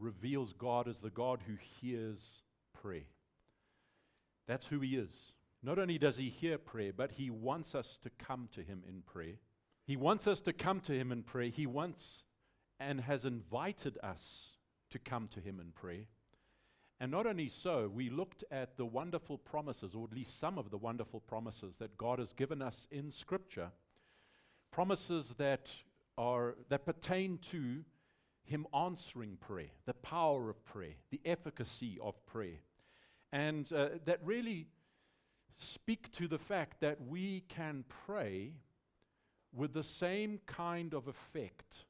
reveals God as the God who hears prayer. That's who He is. Not only does He hear prayer, but He wants us to come to Him in prayer. He wants us to come to Him in prayer. He wants and has invited us to come to Him in prayer. And not only so, we looked at the wonderful promises, or at least some of the wonderful promises that God has given us in Scripture, promises that pertain to Him answering prayer, the power of prayer, the efficacy of prayer, and that really speak to the fact that we can pray with the same kind of effect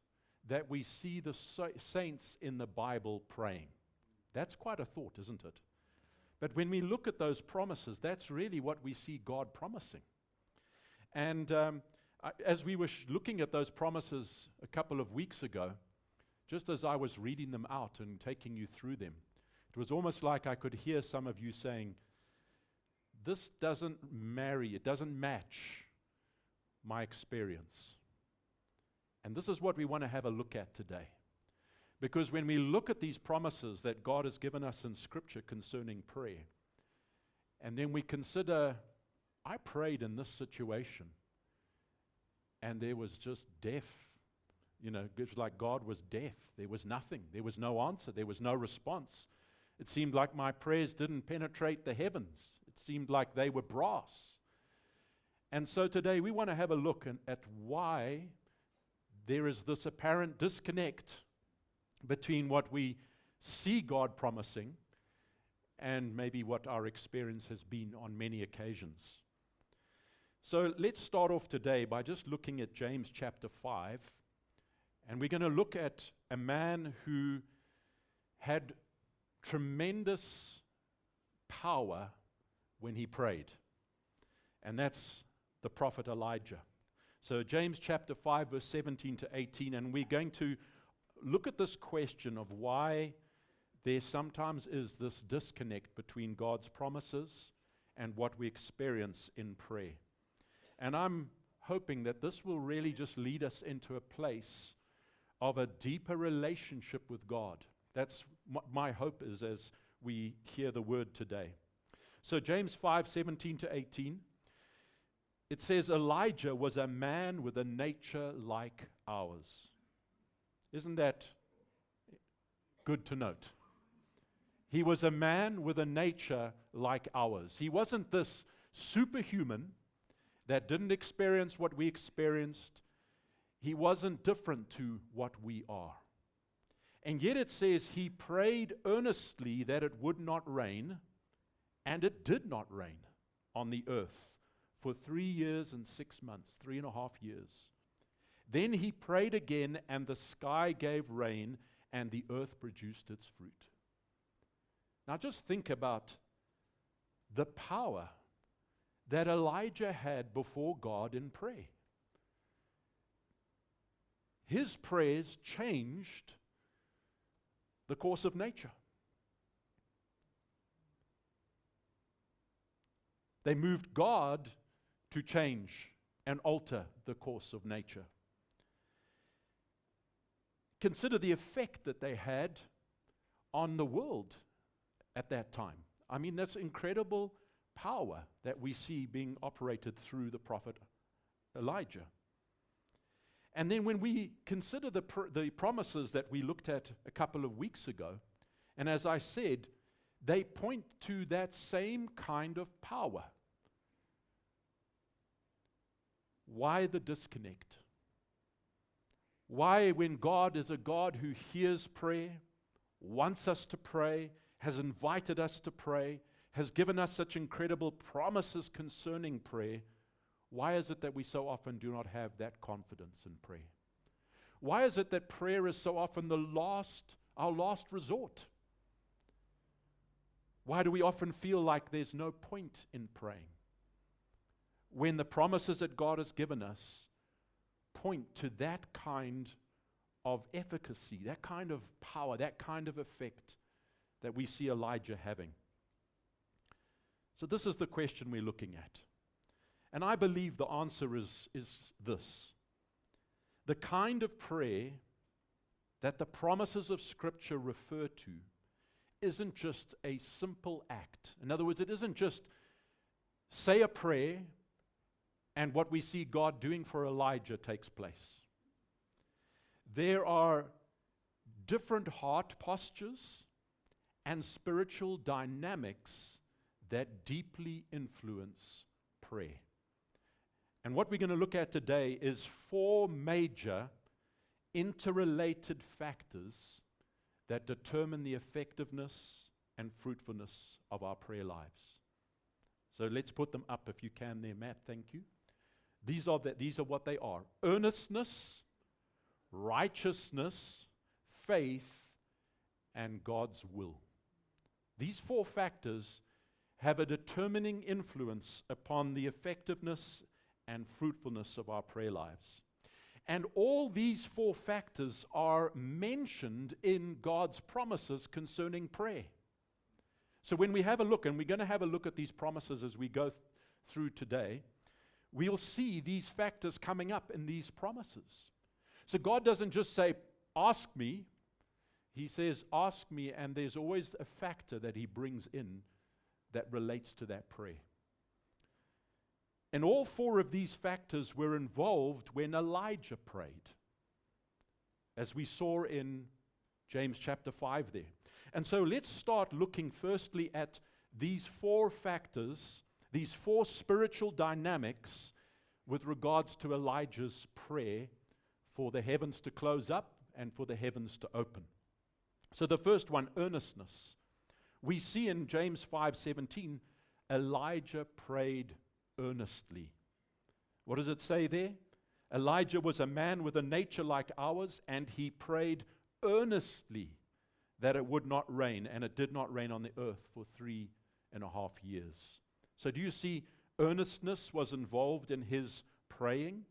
that we see the saints in the Bible praying. That's quite a thought, isn't it? But when we look at those promises, that's really what we see God promising. And as we were looking at those promises a couple of weeks ago, just as I was reading them out and taking you through them, it was almost like I could hear some of you saying, this doesn't marry, it doesn't match my experience. And this is what we want to have a look at today. Because when we look at these promises that God has given us in Scripture concerning prayer, and then we consider, I prayed in this situation, and there was just deaf. You know, it was like God was deaf. There was nothing. There was no answer. There was no response. It seemed like my prayers didn't penetrate the heavens. It seemed like they were brass. And so today we want to have a look at why there is this apparent disconnect between what we see God promising and maybe what our experience has been on many occasions. So let's start off today by just looking at James chapter 5. And we're going to look at a man who had tremendous power when he prayed. And that's the prophet Elijah. So James chapter 5, verse 17 to 18, and we're going to look at this question of why there sometimes is this disconnect between God's promises and what we experience in prayer. And I'm hoping that this will really just lead us into a place of a deeper relationship with God. That's what my hope is as we hear the word today. So James 5, 17 to 18, it says, Elijah was a man with a nature like ours. Isn't that good to note? He was a man with a nature like ours. He wasn't this superhuman that didn't experience what we experienced. He wasn't different to what we are. And yet it says he prayed earnestly that it would not rain, and it did not rain on the earth for 3 years and 6 months, 3.5 years. Then he prayed again, and the sky gave rain, and the earth produced its fruit. Now just think about the power that Elijah had before God in prayer. His prayers changed the course of nature. They moved God to change and alter the course of nature. Consider the effect that they had on the world at that time. I mean, that's incredible power that we see being operated through the prophet Elijah. And then when we consider the promises that we looked at a couple of weeks ago, and as I said, they point to that same kind of power. Why the disconnect? Why, when God is a God who hears prayer, wants us to pray, has invited us to pray, has given us such incredible promises concerning prayer, why is it that we so often do not have that confidence in prayer? Why is it that prayer is so often our last resort? Why do we often feel like there's no point in praying when the promises that God has given us point to that kind of efficacy, that kind of power, that kind of effect that we see Elijah having? So this is the question we're looking at. And I believe the answer is this. The kind of prayer that the promises of Scripture refer to isn't just a simple act. In other words, it isn't just say a prayer and what we see God doing for Elijah takes place. There are different heart postures and spiritual dynamics that deeply influence prayer. And what we're going to look at today is 4 major interrelated factors that determine the effectiveness and fruitfulness of our prayer lives. So let's put them up if you can there, Matt. Thank you. These are what they are: earnestness, righteousness, faith, and God's will. These 4 factors have a determining influence upon the effectiveness and fruitfulness of our prayer lives. And all these 4 factors are mentioned in God's promises concerning prayer. So when we have a look, and we're going to have a look at these promises as we go through today, we'll see these factors coming up in these promises. So God doesn't just say, ask me. He says, ask me, and there's always a factor that he brings in that relates to that prayer. And all 4 of these factors were involved when Elijah prayed, as we saw in James chapter 5 there. And so let's start looking firstly at these 4 factors, these 4 spiritual dynamics with regards to Elijah's prayer for the heavens to close up and for the heavens to open. So the first one, earnestness. We see in James 5:17, Elijah prayed earnestly. What does it say there? Elijah was a man with a nature like ours, and he prayed earnestly that it would not rain, and it did not rain on the earth for 3.5 years. So do you see earnestness was involved in his praying?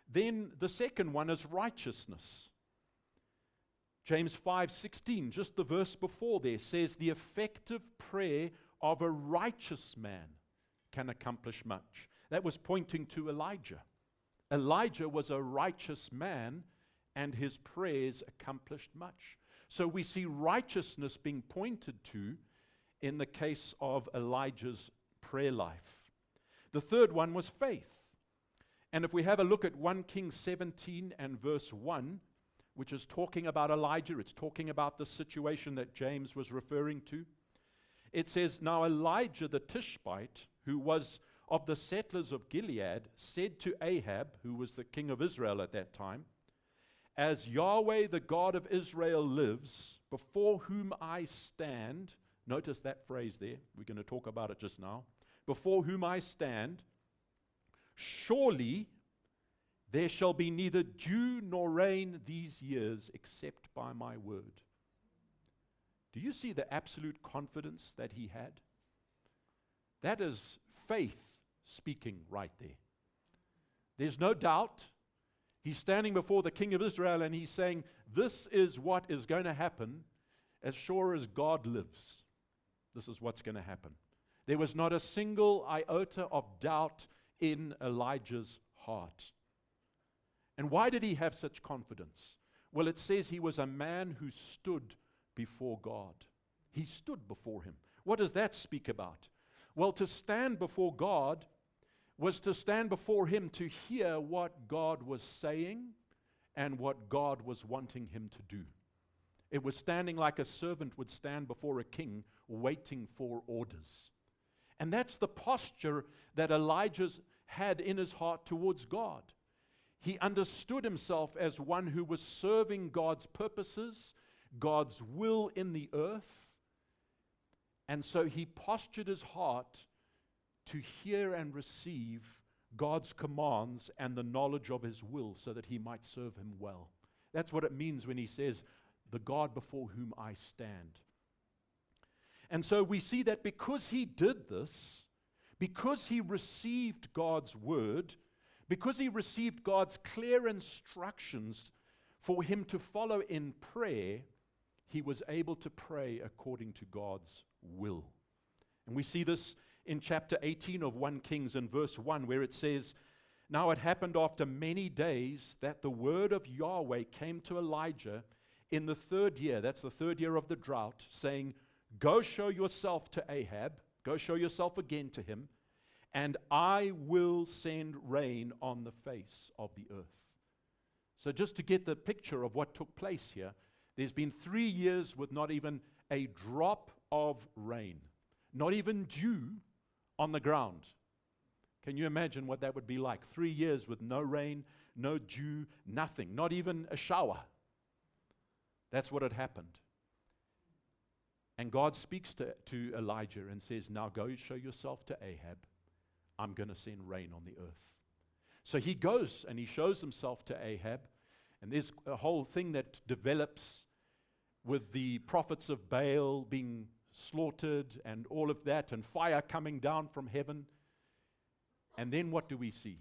Then the second one is righteousness. James 5:16, just the verse before there, says the effective prayer of a righteous man can accomplish much. That was pointing to Elijah. Elijah was a righteous man, and his prayers accomplished much. So we see righteousness being pointed to in the case of Elijah's prayer life. The third one was faith. And if we have a look at 1 Kings 17 and verse 1, which is talking about Elijah, it's talking about the situation that James was referring to. It says, now Elijah the Tishbite, who was of the settlers of Gilead, said to Ahab, who was the king of Israel at that time, as Yahweh the God of Israel lives, before whom I stand, notice that phrase there, we're going to talk about it just now, before whom I stand, surely there shall be neither dew nor rain these years except by my word. Do you see the absolute confidence that he had? That is faith speaking right there. There's no doubt. He's standing before the king of Israel and he's saying, this is what is going to happen as sure as God lives. This is what's going to happen. There was not a single iota of doubt in Elijah's heart. And why did he have such confidence? Well, it says he was a man who stood before God. He stood before him. What does that speak about? Well, to stand before God was to stand before him to hear what God was saying and what God was wanting him to do. It was standing like a servant would stand before a king waiting for orders. And that's the posture that Elijah had in his heart towards God. He understood himself as one who was serving God's purposes, God's will in the earth. And so he postured his heart to hear and receive God's commands and the knowledge of his will so that he might serve him well. That's what it means when he says, the God before whom I stand. And so we see that because he did this, because he received God's word, because he received God's clear instructions for him to follow in prayer, he was able to pray according to God's will. And we see this in chapter 18 of 1 Kings in verse 1, where it says, now it happened after many days that the word of Yahweh came to Elijah in the 3rd year, that's the 3rd year of the drought, saying, go show yourself to Ahab, go show yourself again to him, and I will send rain on the face of the earth. So just to get the picture of what took place here, there's been 3 years with not even a drop of rain, not even dew on the ground. Can you imagine what that would be like? 3 years with no rain, no dew, nothing, not even a shower. That's what had happened. And God speaks to Elijah and says, now go show yourself to Ahab. I'm going to send rain on the earth. So he goes and he shows himself to Ahab. And there's a whole thing that develops with the prophets of Baal being slaughtered and all of that, and fire coming down from heaven. And then what do we see?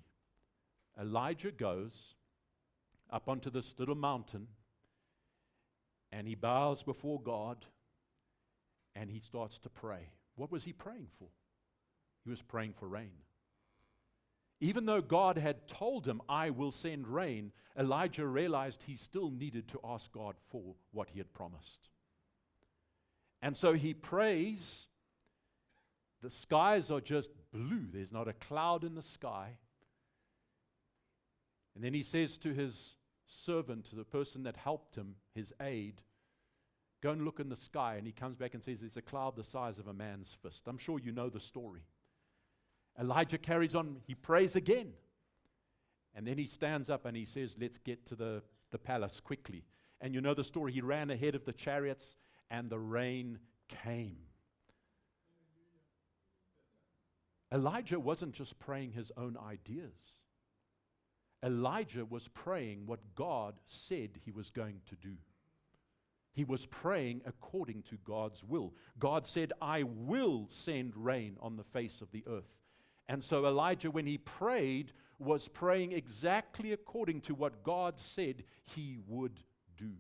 Elijah goes up onto this little mountain and he bows before God and he starts to pray. What was he praying for? He was praying for rain. Even though God had told him, I will send rain, Elijah realized he still needed to ask God for what he had promised. And so he prays. The skies are just blue. There's not a cloud in the sky. And then he says to his servant, to the person that helped him, his aide, go and look in the sky. And he comes back and says, there's a cloud the size of a man's fist. I'm sure you know the story. Elijah carries on. He prays again. And then he stands up and he says, let's get to the palace quickly. And you know the story. He ran ahead of the chariots and the rain came. Elijah wasn't just praying his own ideas. Elijah was praying what God said he was going to do. He was praying according to God's will. God said, I will send rain on the face of the earth. And so Elijah, when he prayed, was praying exactly according to what God said he would do.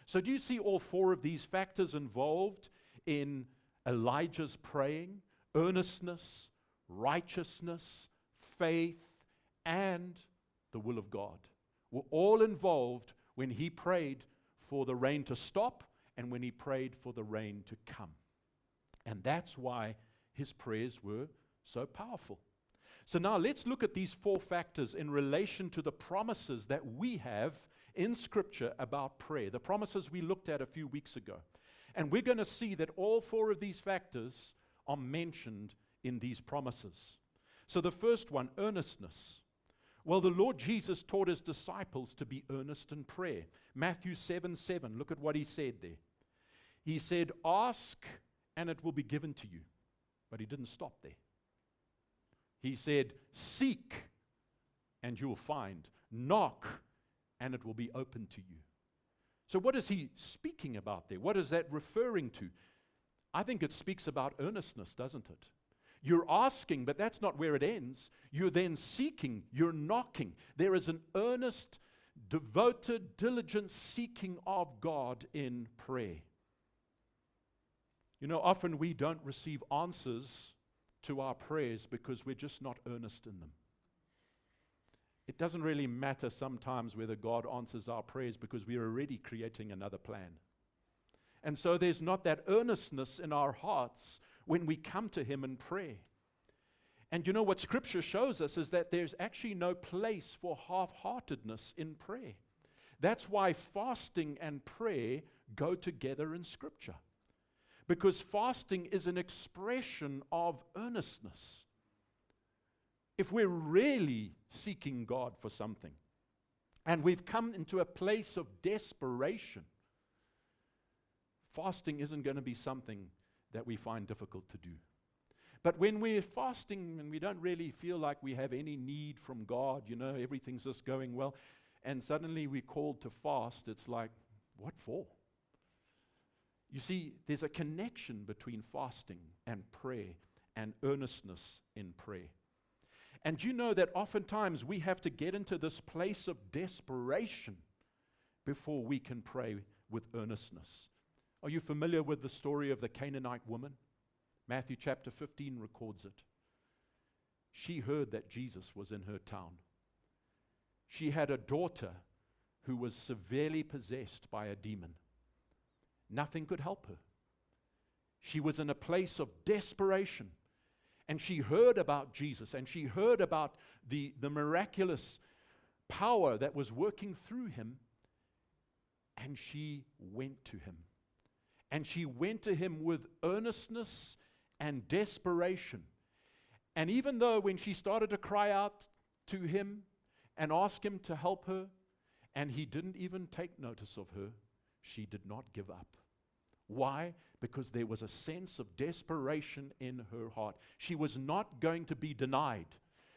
So do you see all 4 of these factors involved in Elijah's praying? Earnestness, righteousness, faith, and the will of God were all involved when he prayed for the rain to stop and when he prayed for the rain to come. And that's why his prayers were so powerful. So now let's look at these 4 factors in relation to the promises that we have in Scripture about prayer, the promises we looked at a few weeks ago. And we're going to see that all 4 of these factors are mentioned in these promises. So the first one, earnestness. Well, the Lord Jesus taught his disciples to be earnest in prayer. Matthew 7:7, look at what he said there. He said, ask and it will be given to you. But he didn't stop there. He said, seek and you will find. Knock and it will be open to you. So what is he speaking about there? What is that referring to? I think it speaks about earnestness, doesn't it? You're asking, but that's not where it ends. You're then seeking, you're knocking. There is an earnest, devoted, diligent seeking of God in prayer. You know, often we don't receive answers to our prayers because we're just not earnest in them. It doesn't really matter sometimes whether God answers our prayers because we're already creating another plan. And so there's not that earnestness in our hearts when we come to him in prayer. And you know what Scripture shows us is that there's actually no place for half-heartedness in prayer. That's why fasting and prayer go together in Scripture. Because fasting is an expression of earnestness. If we're really seeking God for something, and we've come into a place of desperation, fasting isn't going to be something that we find difficult to do. But when we're fasting and we don't really feel like we have any need from God, you know, everything's just going well, and suddenly we're called to fast, it's like, what for? You see, there's a connection between fasting and prayer and earnestness in prayer. And you know that oftentimes we have to get into this place of desperation before we can pray with earnestness. Are you familiar with the story of the Canaanite woman? Matthew chapter 15 records it. She heard that Jesus was in her town. She had a daughter who was severely possessed by a demon. Nothing could help her. She was in a place of desperation, and she heard about Jesus, and she heard about the miraculous power that was working through him, and she went to him. And she went to him with earnestness and desperation. And even though when she started to cry out to him and ask him to help her, and he didn't even take notice of her, she did not give up. Why? Because there was a sense of desperation in her heart. She was not going to be denied.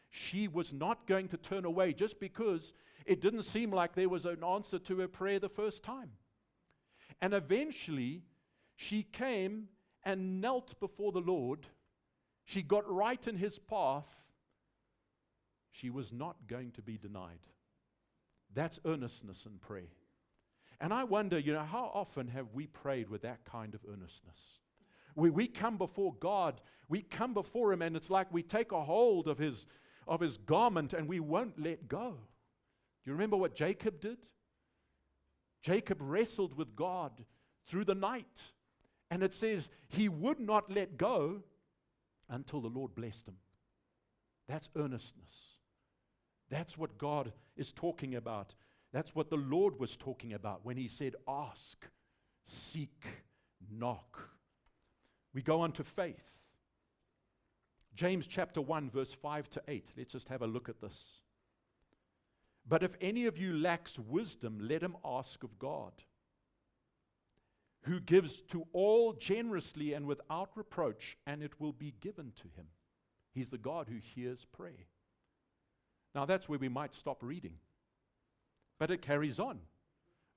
She was not going to turn away just because it didn't seem like there was an answer to her prayer the first time. And eventually, she came and knelt before the Lord. She got right in his path. She was not going to be denied. That's earnestness in prayer. And I wonder, how often have we prayed with that kind of earnestness? We come before God, we come before him, and it's like we take a hold of his garment and we won't let go. Do you remember what Jacob did? Jacob wrestled with God through the night. And it says he would not let go until the Lord blessed him. That's earnestness. That's what God is talking about. That's what the Lord was talking about when he said, ask, seek, knock. We go on to faith. James chapter 1, verse 5 to 8. Let's just have a look at this. But if any of you lacks wisdom, let him ask of God, who gives to all generously and without reproach, and it will be given to him. He's the God who hears prayer. Now that's where we might stop reading. But it carries on.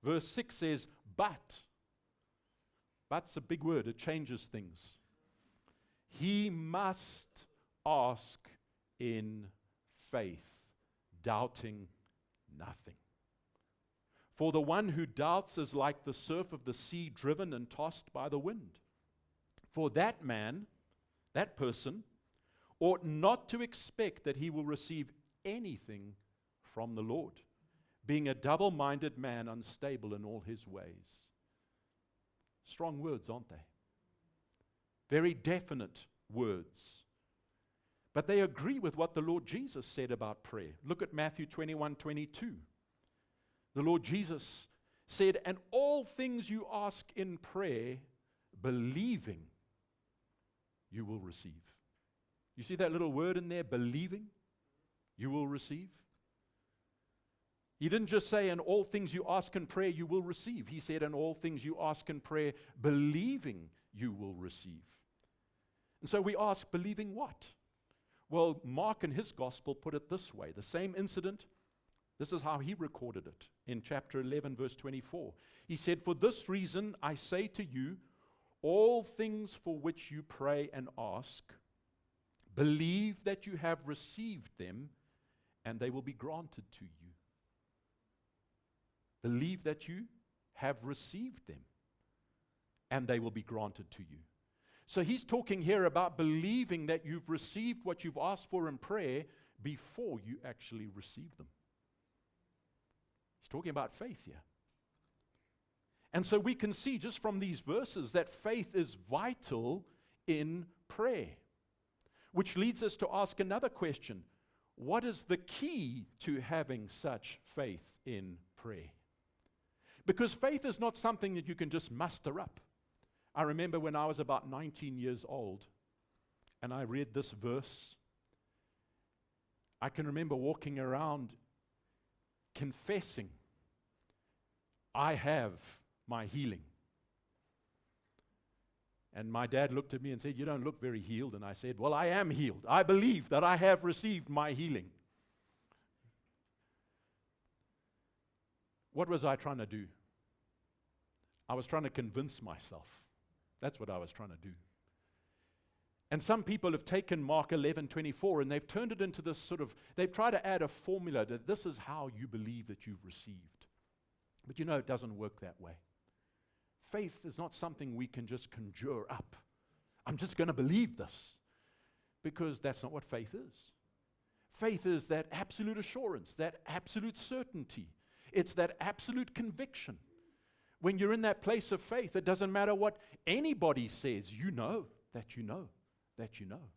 Verse 6 says, but's a big word, it changes things. He must ask in faith, doubting nothing. For the one who doubts is like the surf of the sea, driven and tossed by the wind. For that man, that person, ought not to expect that he will receive anything from the Lord, being a double-minded man, unstable in all his ways. Strong words, aren't they? Very definite words. But they agree with what the Lord Jesus said about prayer. Look at Matthew 21:22. The Lord Jesus said, and all things you ask in prayer, believing, you will receive. You see that little word in there, believing, you will receive? He didn't just say, in all things you ask in prayer, you will receive. He said, in all things you ask in prayer, believing, you will receive. And so we ask, believing what? Well, Mark in his gospel put it this way. The same incident, this is how he recorded it in chapter 11, verse 24. He said, for this reason I say to you, all things for which you pray and ask, believe that you have received them, and they will be granted to you. Believe that you have received them, and they will be granted to you. So he's talking here about believing that you've received what you've asked for in prayer before you actually receive them. He's talking about faith here. And so we can see just from these verses that faith is vital in prayer, which leads us to ask another question. What is the key to having such faith in prayer? Because faith is not something that you can just muster up. I remember when I was about 19 years old and I read this verse. I can remember walking around confessing, I have my healing. And my dad looked at me and said, you don't look very healed. And I said, well, I am healed. I believe that I have received my healing. What was I trying to do? I was trying to convince myself. That's what I was trying to do. And some people have taken Mark 11:24 and they've turned it into this they've tried to add a formula that this is how you believe that you've received. But it doesn't work that way. Faith is not something we can just conjure up. I'm just going to believe this. Because that's not what faith is. Faith is that absolute assurance, that absolute certainty. It's that absolute conviction. When you're in that place of faith, it doesn't matter what anybody says. You know that you know that you know.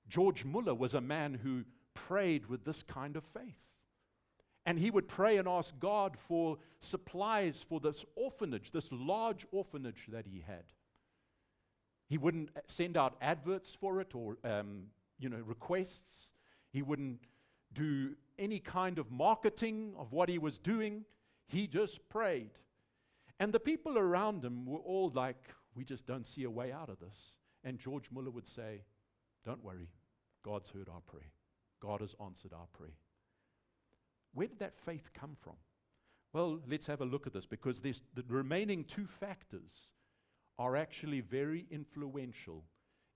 George Muller was a man who prayed with this kind of faith. And he would pray and ask God for supplies for this orphanage, this large orphanage that he had. He wouldn't send out adverts for it or requests. He wouldn't do any kind of marketing of what he was doing. He just prayed. And the people around him were all like, we just don't see a way out of this. And George Muller would say, don't worry, God's heard our prayer. God has answered our prayer. Where did that faith come from? Well, let's have a look at this, because the remaining two factors are actually very influential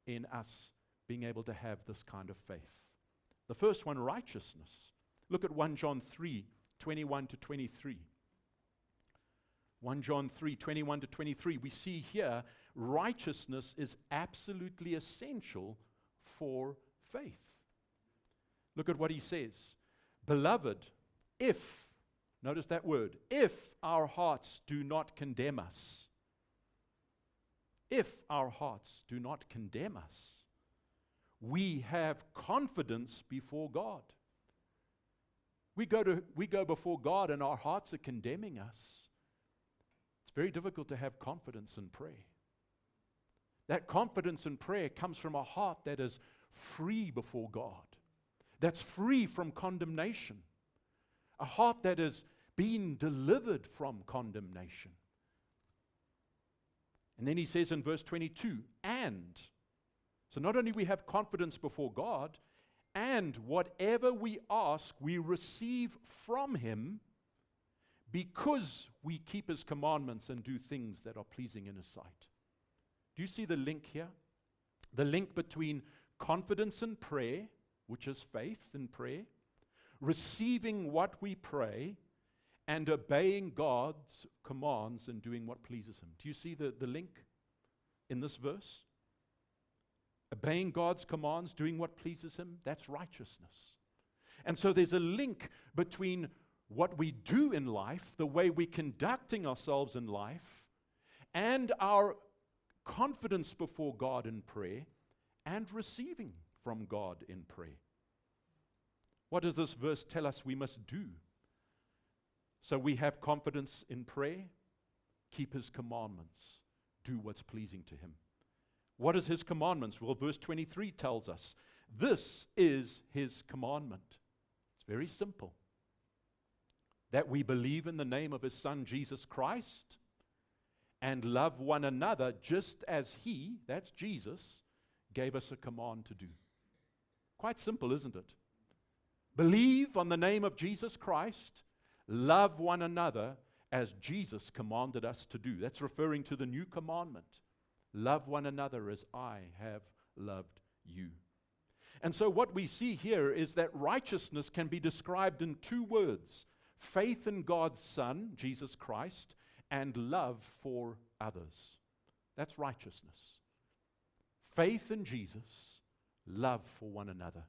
in us being able to have this kind of faith. The first one, righteousness. Look at 1 John 3, 21 to 23. 1 John 3, 21 to 23. We see here righteousness is absolutely essential for faith. Look at what he says. Beloved, notice that word, if our hearts do not condemn us, we have confidence before God. We go before God and our hearts are condemning us. It's very difficult to have confidence in prayer. That confidence in prayer comes from a heart that is free before God, that's free from condemnation, a heart that is being delivered from condemnation. And then he says in verse 22, and, so not only we have confidence before God, and whatever we ask, we receive from him because we keep his commandments and do things that are pleasing in his sight. Do you see the link here? The link between confidence in prayer, which is faith in prayer, receiving what we pray, and obeying God's commands and doing what pleases him. Do you see the link in this verse? Obeying God's commands, doing what pleases him, that's righteousness. And so there's a link between what we do in life, the way we're conducting ourselves in life, and our confidence before God in prayer, and receiving from God in prayer. What does this verse tell us we must do? So we have confidence in prayer, keep his commandments, do what's pleasing to him. What is his commandments? Well, verse 23 tells us, this is his commandment. It's very simple. That we believe in the name of his Son, Jesus Christ, and love one another just as he, that's Jesus, gave us a command to do. Quite simple, isn't it? Believe on the name of Jesus Christ, love one another as Jesus commanded us to do. That's referring to the new commandment. Love one another as I have loved you. And so what we see here is that righteousness can be described in two words: faith in God's Son, Jesus Christ, and love for others. That's righteousness. Faith in Jesus, love for one another.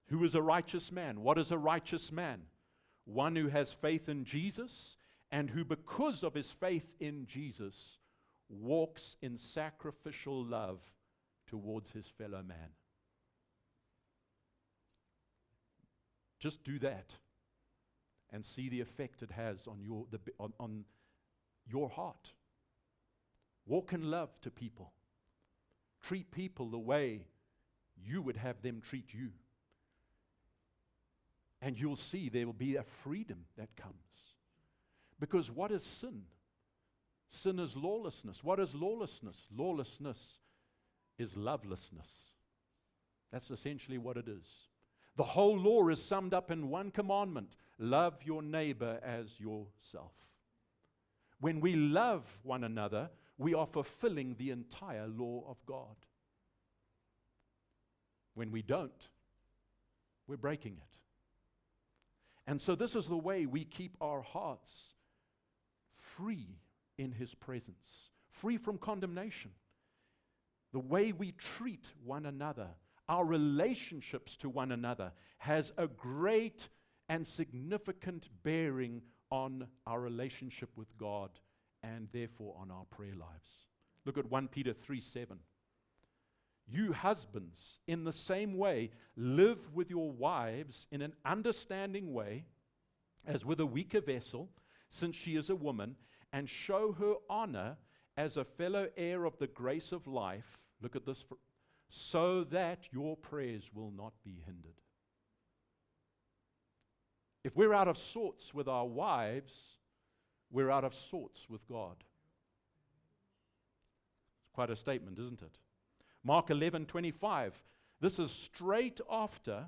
Who is a righteous man? What is a righteous man? One who has faith in Jesus and who, because of his faith in Jesus, walks in sacrificial love towards his fellow man. Just do that and see the effect it has on your heart. Walk in love to people. Treat people the way you would have them treat you. And you'll see there will be a freedom that comes. Because what is sin? Sin is lawlessness. What is lawlessness? Lawlessness is lovelessness. That's essentially what it is. The whole law is summed up in one commandment: love your neighbor as yourself. When we love one another, we are fulfilling the entire law of God. When we don't, we're breaking it. And so this is the way we keep our hearts free in his presence, free from condemnation. The way we treat one another, our relationships to one another, has a great and significant bearing on our relationship with God and therefore on our prayer lives. Look at 1 Peter 3:7. You husbands, in the same way, live with your wives in an understanding way, as with a weaker vessel, since she is a woman, and show her honor as a fellow heir of the grace of life. Look at this. So that your prayers will not be hindered. If we're out of sorts with our wives, we're out of sorts with God. It's quite a statement, isn't it? Mark 11:25. This is straight after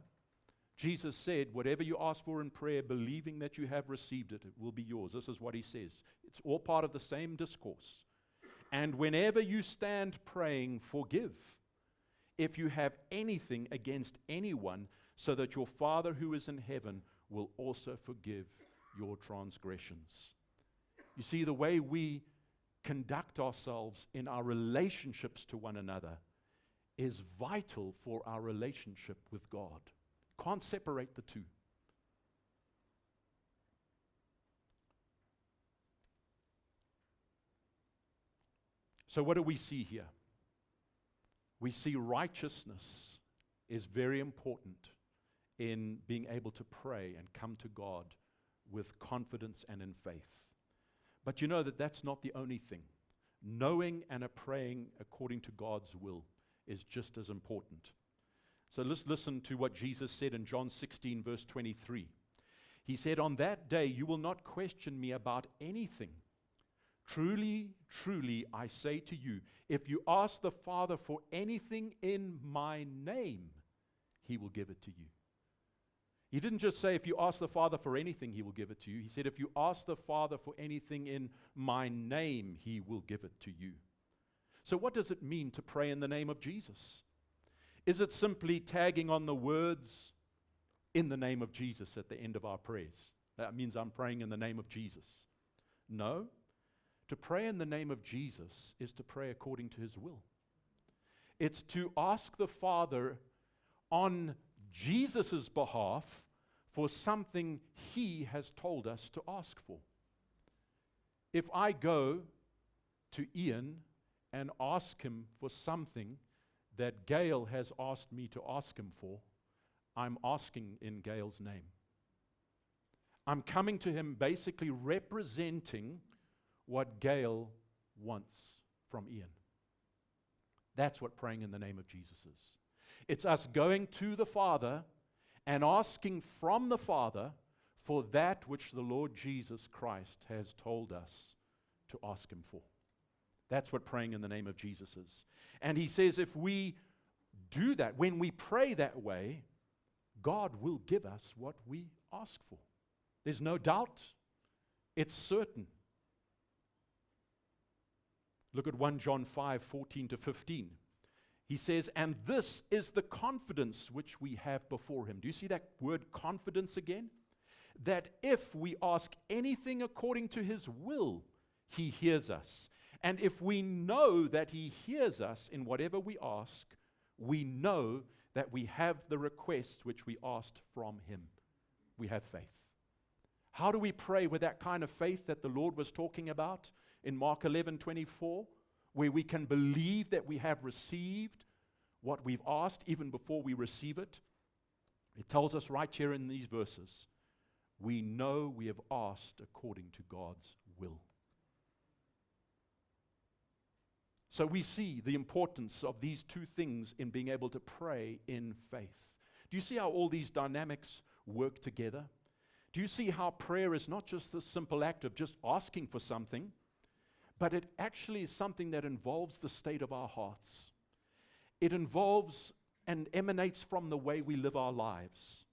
Jesus said, whatever you ask for in prayer, believing that you have received it, it will be yours. This is what he says. It's all part of the same discourse. And whenever you stand praying, forgive if you have anything against anyone, so that your Father who is in heaven will also forgive your transgressions. You see, the way we conduct ourselves in our relationships to one another is vital for our relationship with God. Can't separate the two. So what do we see here? We see righteousness is very important in being able to pray and come to God with confidence and in faith. But you know that that's not the only thing. Knowing and praying according to God's will is just as important. So let's listen to what Jesus said in John 16, verse 23. He said, on that day you will not question me about anything. Truly, truly, I say to you, if you ask the Father for anything in my name, he will give it to you. He didn't just say, if you ask the Father for anything, he will give it to you. He said, if you ask the Father for anything in my name, he will give it to you. So what does it mean to pray in the name of Jesus? Is it simply tagging on the words, in the name of Jesus, at the end of our prayers? That means I'm praying in the name of Jesus. No. To pray in the name of Jesus is to pray according to his will. It's to ask the Father on Jesus' behalf for something he has told us to ask for. If I go to Ian and ask him for something that Gail has asked me to ask him for, I'm asking in Gail's name. I'm coming to him basically representing what Gail wants from Ian. That's what praying in the name of Jesus is. It's us going to the Father and asking from the Father for that which the Lord Jesus Christ has told us to ask him for. That's what praying in the name of Jesus is. And he says if we do that, when we pray that way, God will give us what we ask for. There's no doubt. It's certain. Look at 1 John 5:14-15. He says, and this is the confidence which we have before him. Do you see that word confidence again? That if we ask anything according to his will, he hears us. And if we know that he hears us in whatever we ask, we know that we have the request which we asked from him. We have faith. How do we pray with that kind of faith that the Lord was talking about in Mark 11:24, where we can believe that we have received what we've asked even before we receive it? It tells us right here in these verses, we know we have asked according to God's will. So we see the importance of these two things in being able to pray in faith. Do you see how all these dynamics work together? Do you see how prayer is not just the simple act of just asking for something, but it actually is something that involves the state of our hearts. It involves and emanates from the way we live our lives.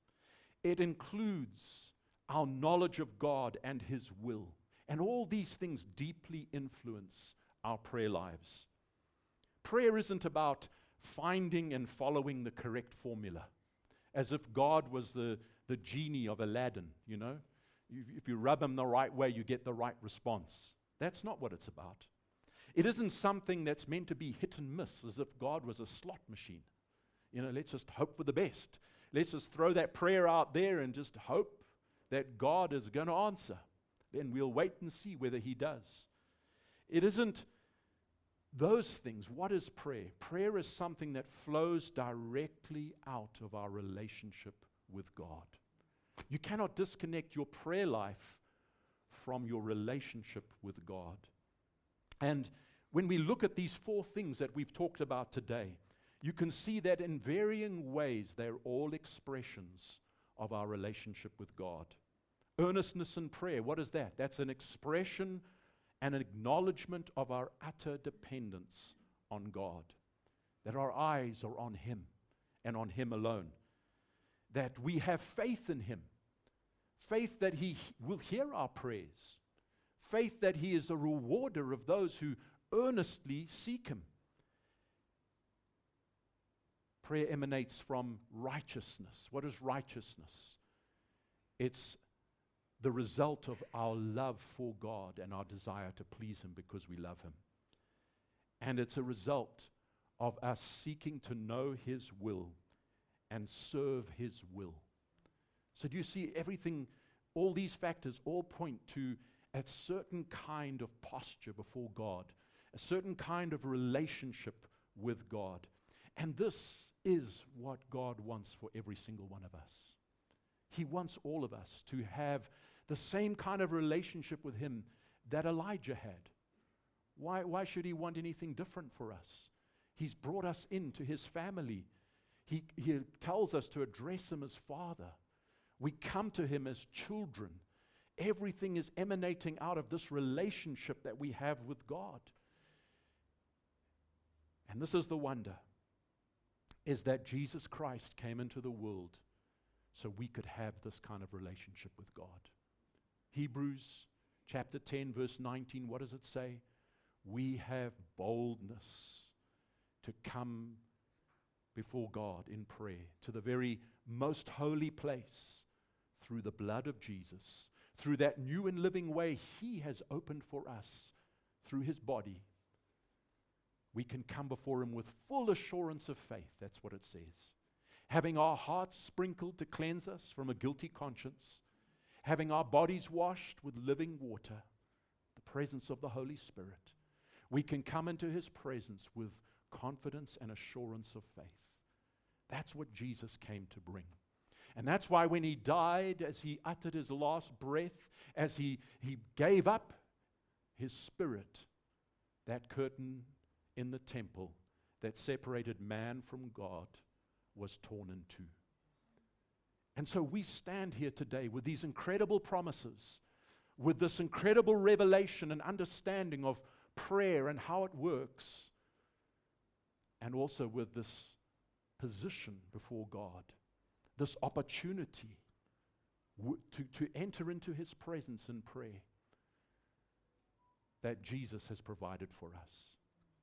It includes our knowledge of God and his will. And all these things deeply influence our prayer lives. Prayer isn't about finding and following the correct formula, as if God was the genie of Aladdin, you know. If you rub him the right way, you get the right response. That's not what it's about. It isn't something that's meant to be hit and miss, as if God was a slot machine. You know, let's just hope for the best. Let's just throw that prayer out there and just hope that God is going to answer. Then we'll wait and see whether He does. It isn't those things. What is prayer? Prayer is something that flows directly out of our relationship with God. You cannot disconnect your prayer life from your relationship with God. And when we look at these 4 things that we've talked about today, you can see that in varying ways they're all expressions of our relationship with God. Earnestness in prayer, what is that? That's an expression and an acknowledgement of our utter dependence on God. That our eyes are on Him and on Him alone. That we have faith in Him. Faith that He will hear our prayers. Faith that He is a rewarder of those who earnestly seek Him. Prayer emanates from righteousness. What is righteousness? It's the result of our love for God and our desire to please Him because we love Him. And it's a result of us seeking to know His will and serve His will. So do you see everything, all these factors all point to a certain kind of posture before God, a certain kind of relationship with God. And this is what God wants for every single one of us. He wants all of us to have the same kind of relationship with Him that Elijah had. Why should He want anything different for us? He's brought us into His family. He tells us to address Him as Father. We come to Him as children. Everything is emanating out of this relationship that we have with God. And this is the wonder, is that Jesus Christ came into the world so we could have this kind of relationship with God. Hebrews chapter 10, verse 19, what does it say? We have boldness to come before God in prayer, to the very most holy place, through the blood of Jesus, through that new and living way He has opened for us through His body. We can come before Him with full assurance of faith. That's what it says. Having our hearts sprinkled to cleanse us from a guilty conscience, having our bodies washed with living water, the presence of the Holy Spirit, we can come into His presence with confidence and assurance of faith. That's what Jesus came to bring. And that's why when He died, as He uttered His last breath, as He gave up His Spirit, that curtain in the temple that separated man from God was torn in two. And so we stand here today with these incredible promises, with this incredible revelation and understanding of prayer and how it works, and also with this position before God, this opportunity to enter into His presence in prayer that Jesus has provided for us.